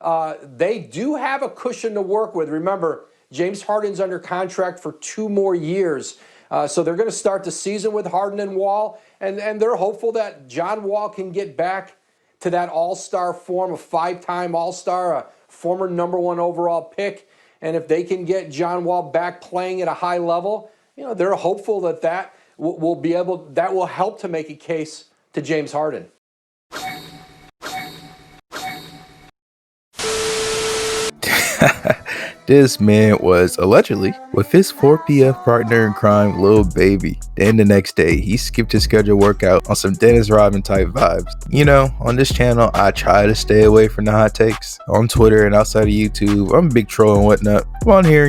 they do have a cushion to work with. Remember, James Harden's under contract for 2 more years. So they're going to start the season with Harden and Wall, and they're hopeful that John Wall can get back to that all-star form, a 5-time all-star, a former #1 overall pick. And if they can get John Wall back playing at a high level, they're hopeful that will help to make a case to James Harden. This man was allegedly with his 4PF partner in crime, Lil Baby. Then the next day, he skipped his scheduled workout on some Dennis Rodman type vibes. On this channel, I try to stay away from the hot takes. On Twitter and outside of YouTube, I'm a big troll and whatnot. On here,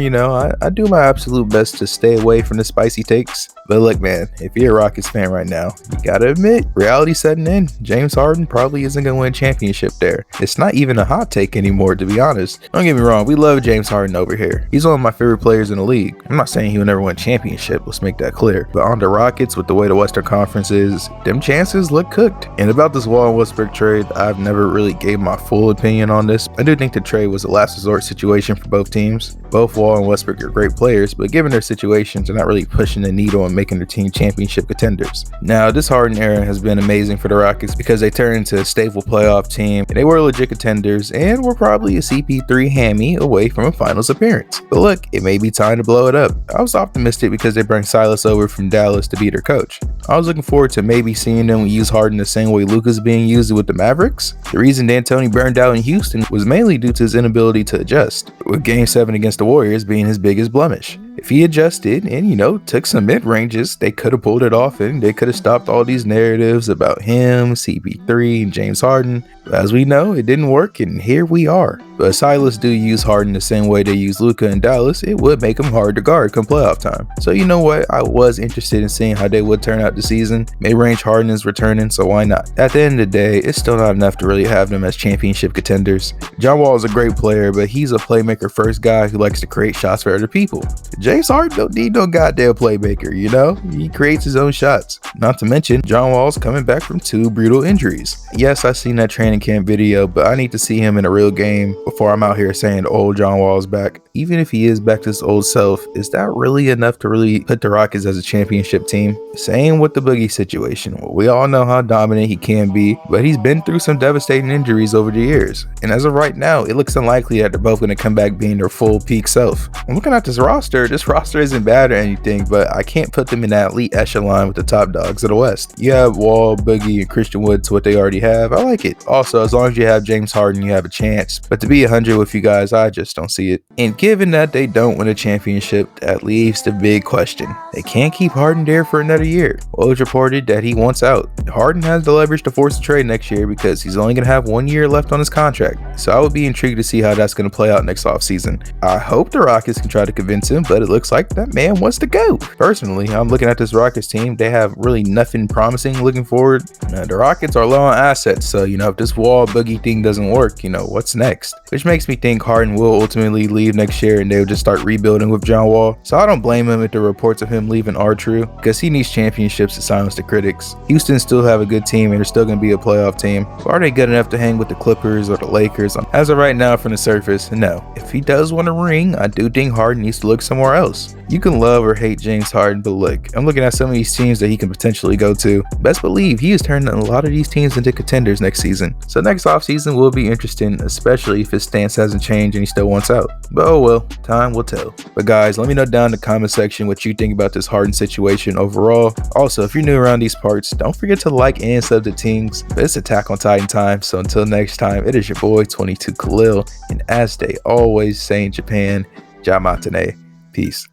I do my absolute best to stay away from the spicy takes. But look, man, if you're a Rockets fan right now, you gotta admit, reality setting in. James Harden probably isn't gonna win a championship there. It's not even a hot take anymore, to be honest. Don't get me wrong, we love James Harden over here. He's one of my favorite players in the league. I'm not saying he will never win a championship, let's make that clear. But on the Rockets, with the way the Western Conference is, them chances look cooked. And about this Wall and Westbrook trade, I've never really gave my full opinion on this. I do think the trade was a last resort situation for both teams. Both Wall and Westbrook are great players, but given their situations, they're not really pushing the needle and making their team championship contenders. Now, this Harden era has been amazing for the Rockets because they turned into a stable playoff team, and they were legit contenders, and were probably a CP3 hammy away from a finals appearance. But look, it may be time to blow it up. I was optimistic because they brought Silas over from Dallas to be their coach. I was looking forward to maybe seeing them use Harden the same way Luka's being used with the Mavericks. The reason D'Antoni burned out in Houston was mainly due to his inability to adjust, with Game 7 against the Warriors being his biggest blemish. If he adjusted and, took some mid-ranges, they could have pulled it off and they could have stopped all these narratives about him, CP3, and James Harden. But as we know, it didn't work, and here we are. But if Silas do use Harden the same way they use Luka in Dallas, it would make him hard to guard come playoff time. So you know what? I was interested in seeing how they would turn out the season. Mid-range Harden is returning, so why not? At the end of the day, it's still not enough to really have them as championship contenders. John Wall is a great player, but he's a playmaker first guy who likes to create shots for other people. James Harden don't need no goddamn playmaker, he creates his own shots. Not to mention, John Wall's coming back from 2 brutal injuries. Yes, I seen that training camp video, but I need to see him in a real game before I'm out here saying old John Wall's back. Even if he is back to his old self, is that really enough to really put the Rockets as a championship team? Same with the Boogie situation. Well, we all know how dominant he can be, but he's been through some devastating injuries over the years. And as of right now, it looks unlikely that they're both going to come back being their full peak self. I'm looking at this roster isn't bad or anything, but I can't put them in that elite echelon with the top dogs of the West. You have Wall, Boogie, and Christian Wood to what they already have. I like it. Also, as long as you have James Harden, you have a chance. But to be 100 with you guys, I just don't see it. And given that they don't win a championship, that leaves the big question. They can't keep Harden there for another year. Well, it's reported that he wants out. Harden has the leverage to force a trade next year because he's only going to have 1 year left on his contract. So I would be intrigued to see how that's going to play out next offseason. I hope the Rockets can try to convince him, but it looks like that man wants to go. Personally, I'm looking at this Rockets team. They have really nothing promising looking forward. The Rockets are low on assets, so if this Wall Boogie thing doesn't work, what's next? Which makes me think Harden will ultimately leave next year and they'll just start rebuilding with John Wall. So I don't blame him if the reports of him leaving are true, because he needs championships to silence the critics. Houston still have a good team and they're still going to be a playoff team. But are they good enough to hang with the Clippers or the Lakers? As of right now, from the surface, no. If he does want a ring, I do think Harden needs to look somewhere else. You can love or hate James Harden, but look, I'm looking at some of these teams that he can potentially go to. Best believe he is turning a lot of these teams into contenders next season. So next offseason will be interesting, especially if his stance hasn't changed and he still wants out. But oh well, time will tell. But guys, let me know down in the comment section what you think about this Harden situation overall. Also, if you're new around these parts, don't forget to like and sub the teams. But it's Attack on Titan time, so until next time, it is your boy 22 Khalil, and as they always say in Japan, Ja Matane. Peace.